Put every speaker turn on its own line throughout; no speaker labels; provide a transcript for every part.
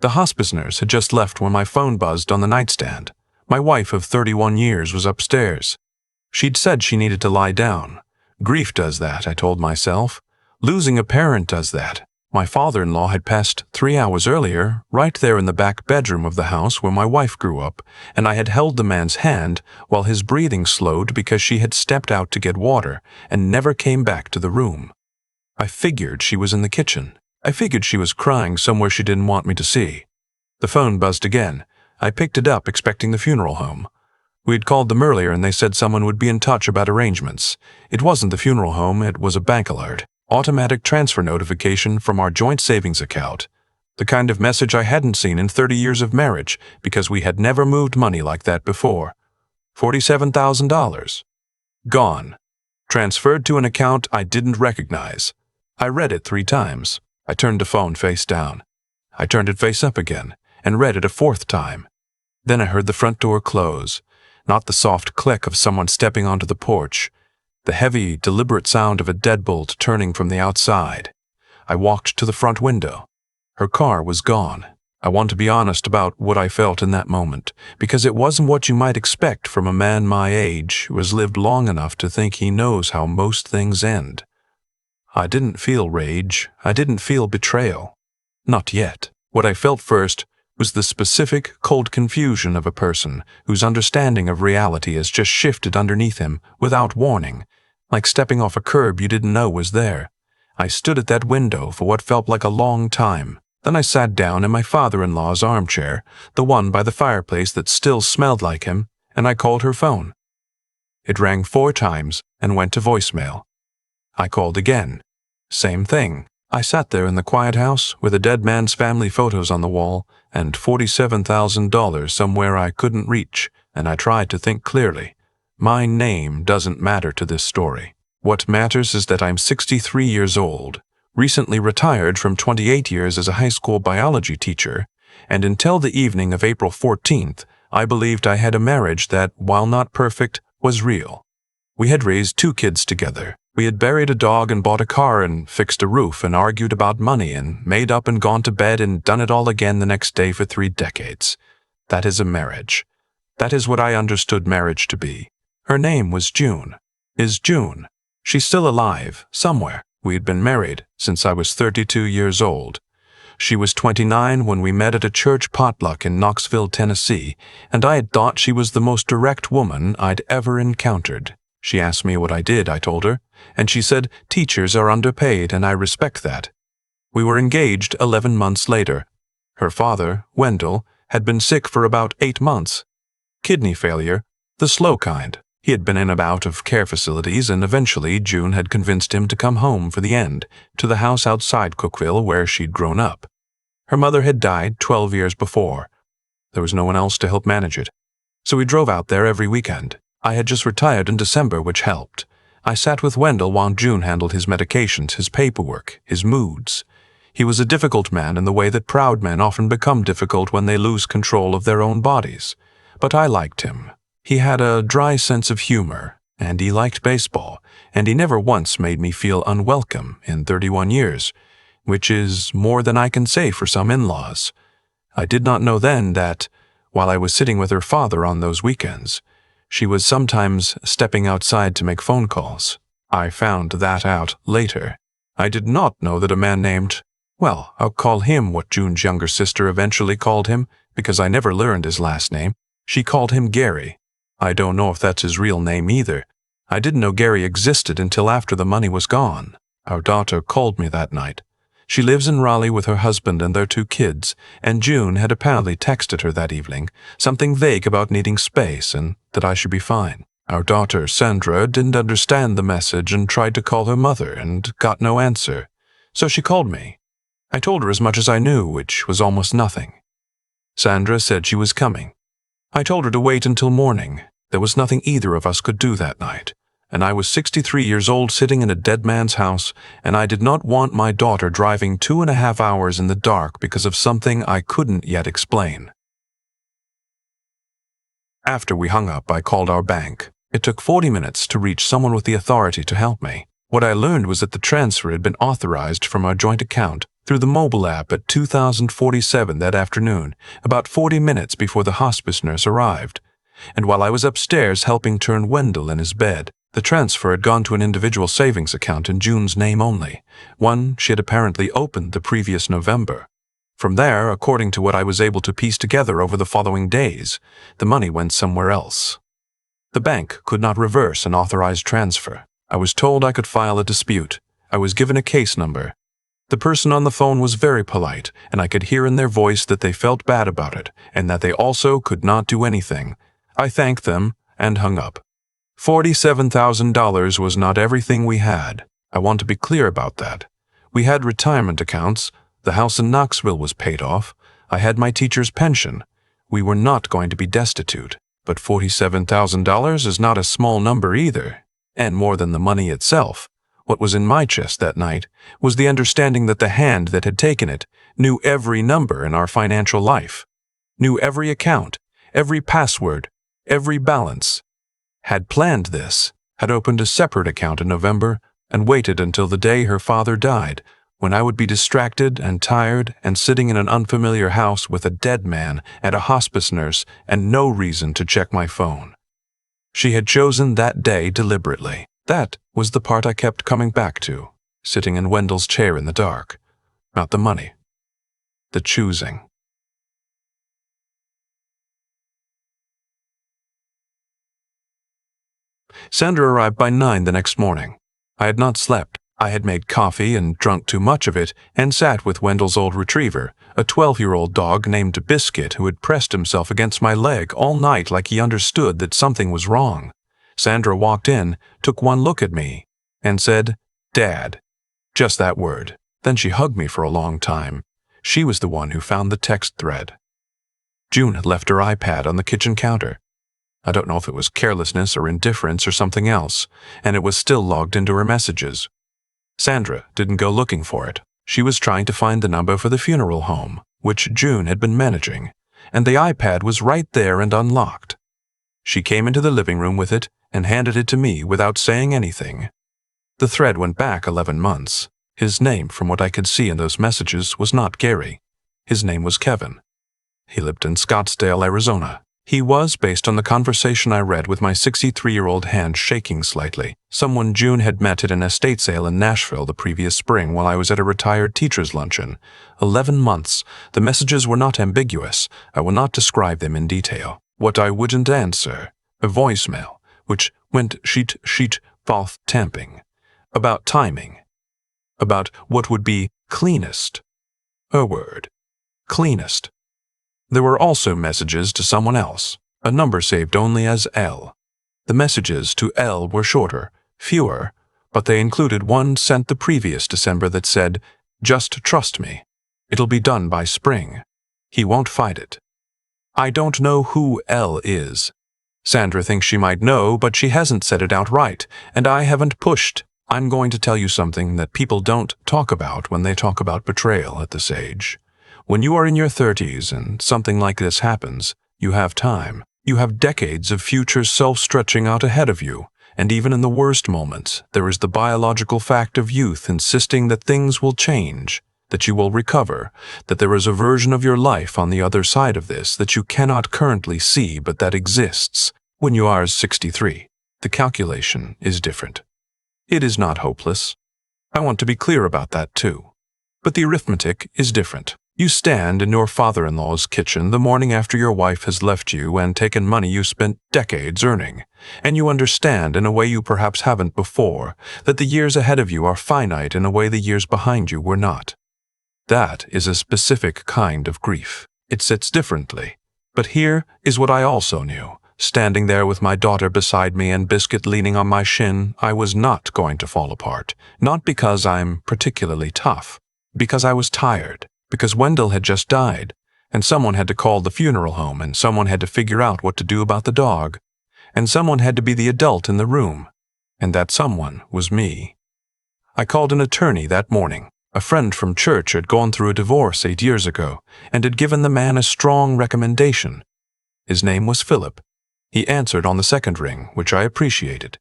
The hospice nurse had just left when my phone buzzed on the nightstand. My wife of 31 years was upstairs. She'd said she needed to lie down. Grief does that, I told myself. Losing a parent does that. My father-in-law had passed 3 hours earlier, right there in the back bedroom of the house where my wife grew up, and I had held the man's hand while his breathing slowed because she had stepped out to get water and never came back to the room. I figured she was in the kitchen. I figured she was crying somewhere she didn't want me to see. The phone buzzed again. I picked it up expecting the funeral home. We had called them earlier and they said someone would be in touch about arrangements. It wasn't the funeral home, it was a bank alert. Automatic transfer notification from our joint savings account. The kind of message I hadn't seen in 30 years of marriage because we had never moved money like that before. $47,000. Gone. Transferred to an account I didn't recognize. I read it 3 times. I turned the phone face down. I turned it face up again and read it a 4th time. Then I heard the front door close, not the soft click of someone stepping onto the porch, the heavy, deliberate sound of a deadbolt turning from the outside. I walked to the front window. Her car was gone. I want to be honest about what I felt in that moment, because it wasn't what you might expect from a man my age who has lived long enough to think he knows how most things end. I didn't feel rage. I didn't feel betrayal. Not yet. What I felt first was the specific, cold confusion of a person whose understanding of reality has just shifted underneath him without warning, like stepping off a curb you didn't know was there. I stood at that window for what felt like a long time. Then I sat down in my father-in-law's armchair, the one by the fireplace that still smelled like him, and I called her phone. It rang 4 times and went to voicemail. I called again. Same thing. I sat there in the quiet house with a dead man's family photos on the wall and $47,000 somewhere I couldn't reach, and I tried to think clearly. My name doesn't matter to this story. What matters is that I'm 63 years old, recently retired from 28 years as a high school biology teacher, and until the evening of April 14th, I believed I had a marriage that, while not perfect, was real. We had raised 2 kids together. We had buried a dog and bought a car and fixed a roof and argued about money and made up and gone to bed and done it all again the next day for 3 decades. That is a marriage. That is what I understood marriage to be. Her name was June. Is June. She's still alive, somewhere. We had been married since I was 32 years old. She was 29 when we met at a church potluck in Knoxville, Tennessee, and I had thought she was the most direct woman I'd ever encountered. She asked me what I did, I told her, and she said teachers are underpaid and I respect that. We were engaged 11 months later. Her father, Wendell, had been sick for about 8 months. Kidney failure, the slow kind. He had been in and out of care facilities, and eventually June had convinced him to come home for the end, to the house outside Cookeville where she'd grown up. Her mother had died 12 years before. There was no one else to help manage it. So we drove out there every weekend. I had just retired in December, which helped. I sat with Wendell while June handled his medications, his paperwork, his moods. He was a difficult man in the way that proud men often become difficult when they lose control of their own bodies. But I liked him. He had a dry sense of humor, and he liked baseball, and he never once made me feel unwelcome in 31 years, which is more than I can say for some in-laws. I did not know then that, while I was sitting with her father on those weekends, she was sometimes stepping outside to make phone calls. I found that out later. I did not know that a man named, well, I'll call him what June's younger sister eventually called him, because I never learned his last name. She called him Gary. I don't know if that's his real name either. I didn't know Gary existed until after the money was gone. Our daughter called me that night. She lives in Raleigh with her husband and their 2 kids, and June had apparently texted her that evening, something vague about needing space and that I should be fine. Our daughter, Sandra, didn't understand the message and tried to call her mother and got no answer. So she called me. I told her as much as I knew, which was almost nothing. Sandra said she was coming. I told her to wait until morning. There was nothing either of us could do that night, and I was 63 years old sitting in a dead man's house, and I did not want my daughter driving 2.5 hours in the dark because of something I couldn't yet explain. After we hung up, I called our bank. It took 40 minutes to reach someone with the authority to help me. What I learned was that the transfer had been authorized from our joint account, through the mobile app at 2047 that afternoon, about 40 minutes before the hospice nurse arrived. And while I was upstairs helping turn Wendell in his bed, the transfer had gone to an individual savings account in June's name only, one she had apparently opened the previous November. From there, according to what I was able to piece together over the following days, the money went somewhere else. The bank could not reverse an authorized transfer. I was told I could file a dispute. I was given a case number. The person on the phone was very polite, and I could hear in their voice that they felt bad about it, and that they also could not do anything. I thanked them and hung up. $47,000 was not everything we had. I want to be clear about that. We had retirement accounts. The house in Knoxville was paid off. I had my teacher's pension. We were not going to be destitute. But $47,000 is not a small number either. And more than the money itself, what was in my chest that night was the understanding that the hand that had taken it knew every number in our financial life, knew every account, every password, every balance, had planned this, had opened a separate account in November, and waited until the day her father died, when I would be distracted and tired and sitting in an unfamiliar house with a dead man and a hospice nurse and no reason to check my phone. She had chosen that day deliberately. That was the part I kept coming back to, sitting in Wendell's chair in the dark. Not the money. The choosing. Sandra arrived by 9 the next morning. I had not slept. I had made coffee and drunk too much of it and sat with Wendell's old retriever, a 12-year-old dog named Biscuit who had pressed himself against my leg all night like he understood that something was wrong. Sandra walked in, took one look at me, and said, "Dad." Just that word. Then she hugged me for a long time. She was the one who found the text thread. June had left her iPad on the kitchen counter. I don't know if it was carelessness or indifference or something else, and it was still logged into her messages. Sandra didn't go looking for it. She was trying to find the number for the funeral home, which June had been managing, and the iPad was right there and unlocked. She came into the living room with it and handed it to me without saying anything. The thread went back 11 months. His name, from what I could see in those messages, was not Gary. His name was Kevin. He lived in Scottsdale, Arizona. He was, based on the conversation I read with my 63-year-old hand shaking slightly, someone June had met at an estate sale in Nashville the previous spring while I was at a retired teacher's luncheon. 11 months. The messages were not ambiguous. I will not describe them in detail. What I wouldn't answer, a voicemail, which went sheet, path tamping, about timing, about what would be cleanest. A word. Cleanest. There were also messages to someone else, a number saved only as L. The messages to L were shorter, fewer, but they included one sent the previous December that said, "Just trust me. It'll be done by spring. He won't fight it." I don't know who L is. Sandra thinks she might know, but she hasn't said it outright, and I haven't pushed. I'm going to tell you something that people don't talk about when they talk about betrayal at this age. When you are in your 30s and something like this happens, you have time. You have decades of future self stretching out ahead of you, and even in the worst moments, there is the biological fact of youth insisting that things will change, that you will recover, that there is a version of your life on the other side of this that you cannot currently see but that exists. When you are 63, the calculation is different. It is not hopeless. I want to be clear about that too. But the arithmetic is different. You stand in your father-in-law's kitchen the morning after your wife has left you and taken money you spent decades earning, and you understand in a way you perhaps haven't before that the years ahead of you are finite in a way the years behind you were not. That is a specific kind of grief. It sits differently. But here is what I also knew. Standing there with my daughter beside me and Biscuit leaning on my shin, I was not going to fall apart. Not because I'm particularly tough. Because I was tired. Because Wendell had just died, and someone had to call the funeral home, and someone had to figure out what to do about the dog, and someone had to be the adult in the room, and that someone was me. I called an attorney that morning. A friend from church had gone through a divorce 8 years ago, and had given the man a strong recommendation. His name was Philip. He answered on the second ring, which I appreciated.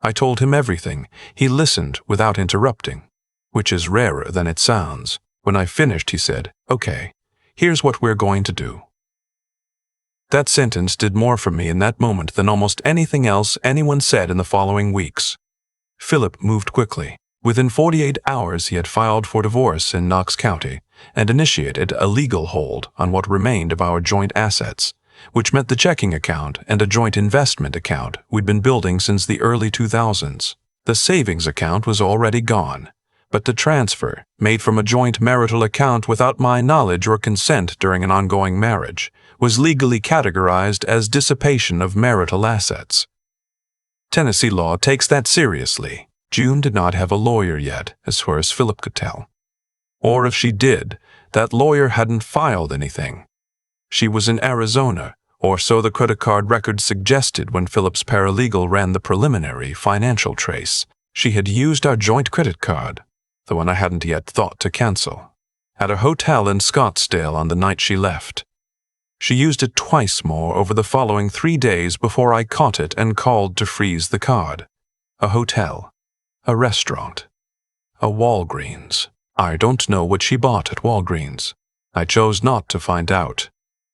I told him everything. He listened without interrupting, which is rarer than it sounds. When I finished, he said, "Okay, here's what we're going to do." That sentence did more for me in that moment than almost anything else anyone said in the following weeks. Philip moved quickly. Within 48 hours, he had filed for divorce in Knox County and initiated a legal hold on what remained of our joint assets, which meant the checking account and a joint investment account we'd been building since the early 2000s. The savings account was already gone, but the transfer, made from a joint marital account without my knowledge or consent during an ongoing marriage, was legally categorized as dissipation of marital assets. Tennessee law takes that seriously. June did not have a lawyer yet, as far as Philip could tell. Or if she did, that lawyer hadn't filed anything. She was in Arizona, or so the credit card records suggested when Philip's paralegal ran the preliminary financial trace. She had used our joint credit card, the one I hadn't yet thought to cancel, at a hotel in Scottsdale on the night she left. She used it twice more over the following 3 days before I caught it and called to freeze the card. A hotel, a restaurant, a Walgreens. I don't know what she bought at Walgreens. I chose not to find out.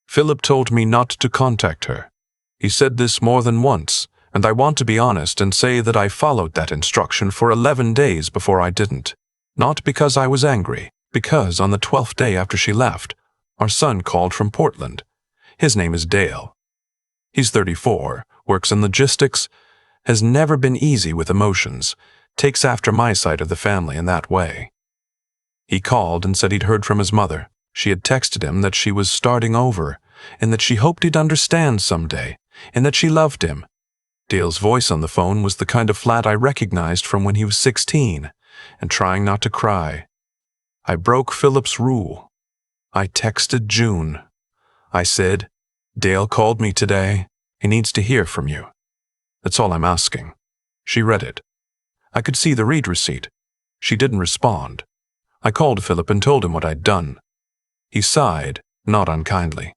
Philip told me not to contact her. He said this more than once, and I want to be honest and say that I followed that instruction for 11 days before I didn't. Not because I was angry, because on the 12th day after she left, our son called from Portland. His name is Dale. He's 34, works in logistics, has never been easy with emotions, takes after my side of the family in that way. He called and said he'd heard from his mother. She had texted him that she was starting over, and that she hoped he'd understand someday, and that she loved him. Dale's voice on the phone was the kind of flat I recognized from when he was 16, and trying not to cry. I broke Philip's rule. I texted June. I said, "Dale called me today. He needs to hear from you. That's all I'm asking." She read it. I could see the read receipt. She didn't respond. I called Philip and told him what I'd done. He sighed, not unkindly,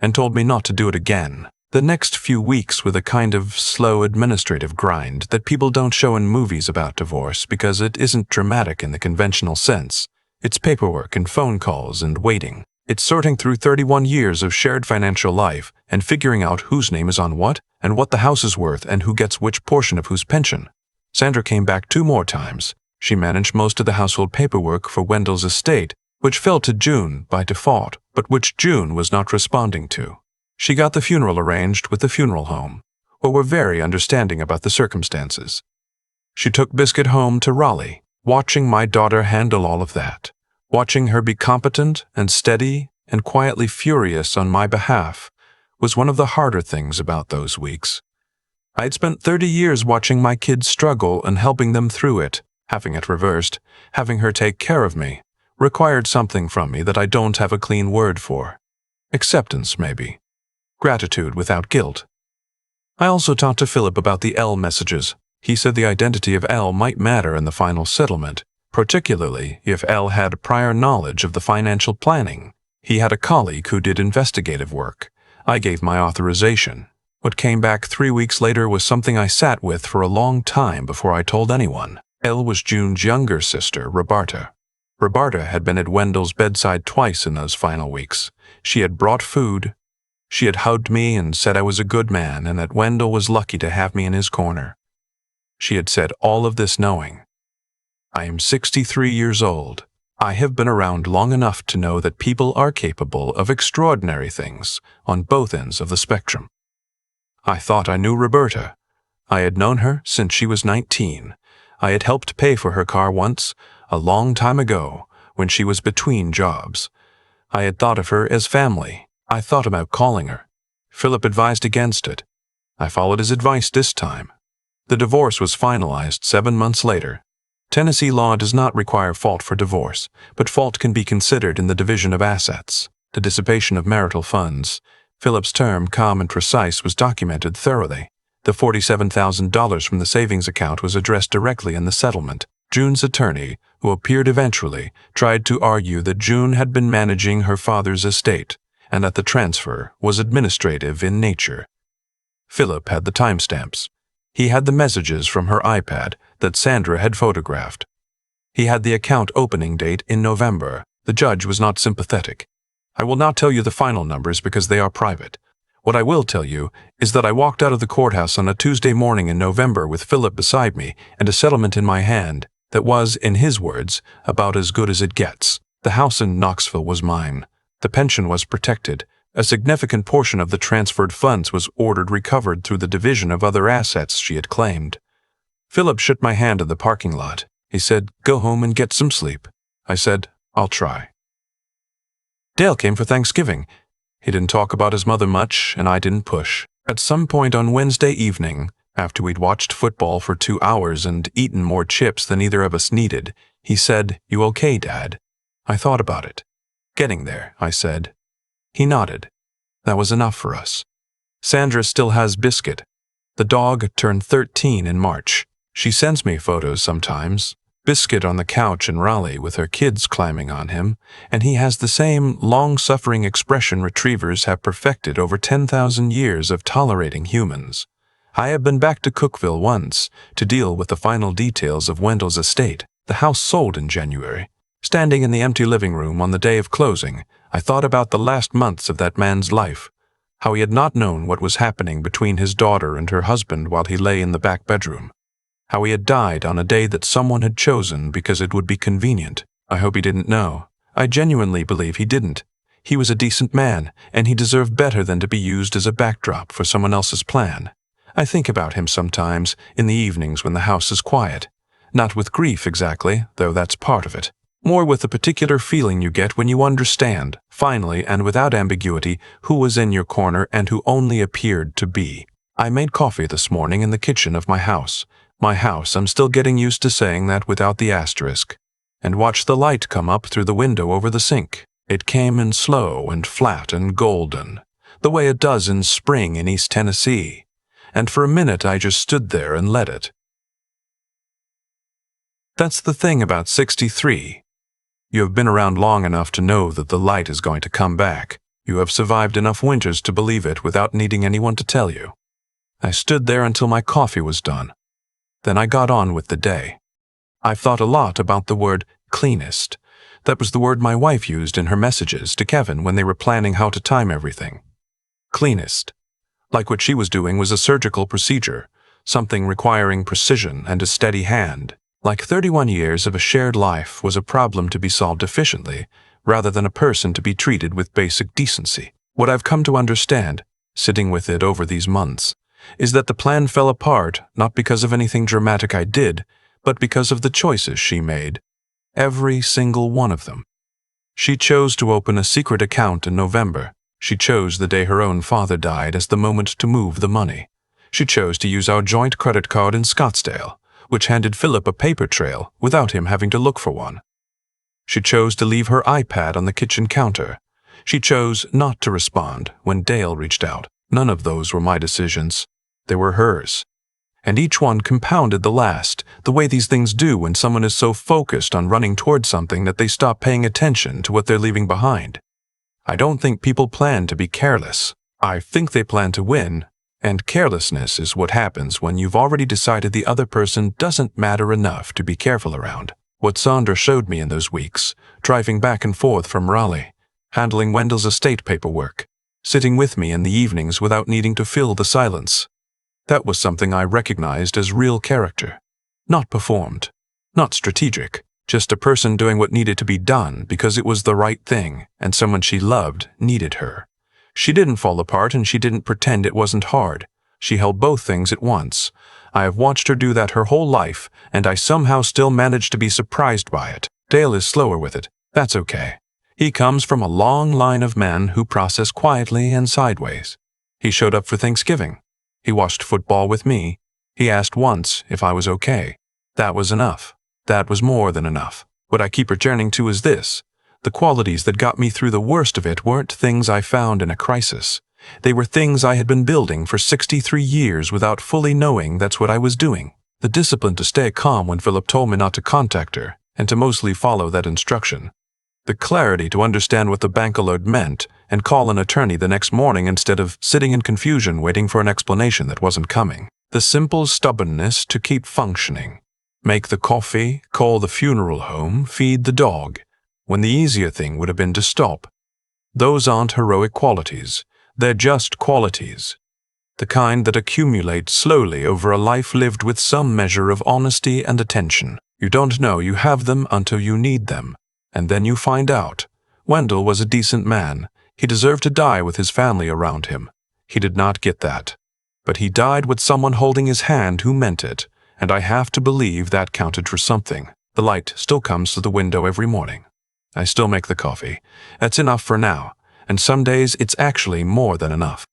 and told me not to do it again. The next few weeks were the kind of slow administrative grind that people don't show in movies about divorce because it isn't dramatic in the conventional sense. It's paperwork and phone calls and waiting. It's sorting through 31 years of shared financial life and figuring out whose name is on what and what the house is worth and who gets which portion of whose pension. Sandra came back 2 more times. She managed most of the household paperwork for Wendell's estate, which fell to June by default, but which June was not responding to. She got the funeral arranged with the funeral home, or were very understanding about the circumstances. She took Biscuit home to Raleigh, watching my daughter handle all of that. Watching her be competent and steady and quietly furious on my behalf was one of the harder things about those weeks. I had spent 30 years watching my kids struggle and helping them through it. Having it reversed, having her take care of me, required something from me that I don't have a clean word for. Acceptance, maybe. Gratitude without guilt. I also talked to Philip about the L messages. He said the identity of L might matter in the final settlement, particularly if L had prior knowledge of the financial planning. He had a colleague who did investigative work. I gave my authorization. What came back 3 weeks later was something I sat with for a long time before I told anyone. L was June's younger sister, Roberta. Roberta had been at Wendell's bedside twice in those final weeks. She had brought food. She had hugged me and said I was a good man and that Wendell was lucky to have me in his corner. She had said all of this knowing. I am 63 years old. I have been around long enough to know that people are capable of extraordinary things on both ends of the spectrum. I thought I knew Roberta. I had known her since she was 19. I had helped pay for her car once, a long time ago, when she was between jobs. I had thought of her as family. I thought about calling her. Philip advised against it. I followed his advice this time. The divorce was finalized 7 months later. Tennessee law does not require fault for divorce, but fault can be considered in the division of assets, the dissipation of marital funds. Philip's term, calm and precise, was documented thoroughly. The $47,000 from the savings account was addressed directly in the settlement. June's attorney, who appeared eventually, tried to argue that June had been managing her father's estate and that the transfer was administrative in nature. Philip had the timestamps. He had the messages from her iPad that Sandra had photographed. He had the account opening date in November, The judge was not sympathetic. I will not tell you the final numbers because they are private. What I will tell you is that I walked out of the courthouse on a Tuesday morning in November with Philip beside me and a settlement in my hand that was, in his words, about as good as it gets. The house in Knoxville was mine. The pension was protected. A significant portion of the transferred funds was ordered recovered through the division of other assets she had claimed. Philip shook my hand in the parking lot. He said, "Go home and get some sleep." I said, "I'll try." Dale came for Thanksgiving. He didn't talk about his mother much, and I didn't push. At some point on Wednesday evening, after we'd watched football for 2 hours and eaten more chips than either of us needed, he said, "You okay, Dad?" I thought about it. "Getting there," I said. He nodded. That was enough for us. Sandra still has Biscuit. The dog turned 13 in March. She sends me photos sometimes. Biscuit on the couch in Raleigh with her kids climbing on him, and he has the same long-suffering expression retrievers have perfected over 10,000 years of tolerating humans. I have been back to Cookville once to deal with the final details of Wendell's estate. The house sold in January. Standing in the empty living room on the day of closing, I thought about the last months of that man's life, how he had not known what was happening between his daughter and her husband while he lay in the back bedroom. How he had died on a day that someone had chosen because it would be convenient. I hope he didn't know. I genuinely believe he didn't. He was a decent man, and he deserved better than to be used as a backdrop for someone else's plan. I think about him sometimes in the evenings when the house is quiet. Not with grief exactly, though that's part of it. More with the particular feeling you get when you understand, finally and without ambiguity, who was in your corner and who only appeared to be. I made coffee this morning in the kitchen of my house. My house, I'm still getting used to saying that without the asterisk. And watched the light come up through the window over the sink. It came in slow and flat and golden, the way it does in spring in East Tennessee. And for a minute I just stood there and let it. That's the thing about 63. You have been around long enough to know that the light is going to come back. You have survived enough winters to believe it without needing anyone to tell you. I stood there until my coffee was done. Then I got on with the day. I've thought a lot about the word cleanest. That was the word my wife used in her messages to Kevin when they were planning how to time everything. Cleanest. Like what she was doing was a surgical procedure, something requiring precision and a steady hand. Like 31 years of a shared life was a problem to be solved efficiently, rather than a person to be treated with basic decency. What I've come to understand, sitting with it over these months, is that the plan fell apart not because of anything dramatic I did, but because of the choices she made. Every single one of them. She chose to open a secret account in November. She chose the day her own father died as the moment to move the money. She chose to use our joint credit card in Scottsdale, which handed Philip a paper trail without him having to look for one. She chose to leave her iPad on the kitchen counter. She chose not to respond when Dale reached out. None of those were my decisions. They were hers. And each one compounded the last, the way these things do when someone is so focused on running towards something that they stop paying attention to what they're leaving behind. I don't think people plan to be careless. I think they plan to win, and carelessness is what happens when you've already decided the other person doesn't matter enough to be careful around. What Sandra showed me in those weeks, driving back and forth from Raleigh, handling Wendell's estate paperwork, sitting with me in the evenings without needing to fill the silence. That was something I recognized as real character. Not performed, not strategic, just a person doing what needed to be done because it was the right thing and someone she loved needed her. She didn't fall apart and she didn't pretend it wasn't hard. She held both things at once. I have watched her do that her whole life, and I somehow still manage to be surprised by it. Dale is slower with it. That's okay. He comes from a long line of men who process quietly and sideways. He showed up for Thanksgiving. He watched football with me. He asked once if I was okay. That was enough. That was more than enough. What I keep returning to is this. The qualities that got me through the worst of it weren't things I found in a crisis. They were things I had been building for 63 years without fully knowing that's what I was doing. The discipline to stay calm when Philip told me not to contact her, and to mostly follow that instruction. The clarity to understand what the bank alert meant and call an attorney the next morning instead of sitting in confusion waiting for an explanation that wasn't coming. The simple stubbornness to keep functioning. Make the coffee, call the funeral home, feed the dog. when the easier thing would have been to stop. Those aren't heroic qualities. They're just qualities. The kind that accumulate slowly over a life lived with some measure of honesty and attention. You don't know you have them until you need them, and then you find out. Wendell was a decent man. He deserved to die with his family around him. He did not get that. But he died with someone holding his hand who meant it, and I have to believe that counted for something. The light still comes to the window every morning. I still make the coffee. That's enough for now, and some days it's actually more than enough.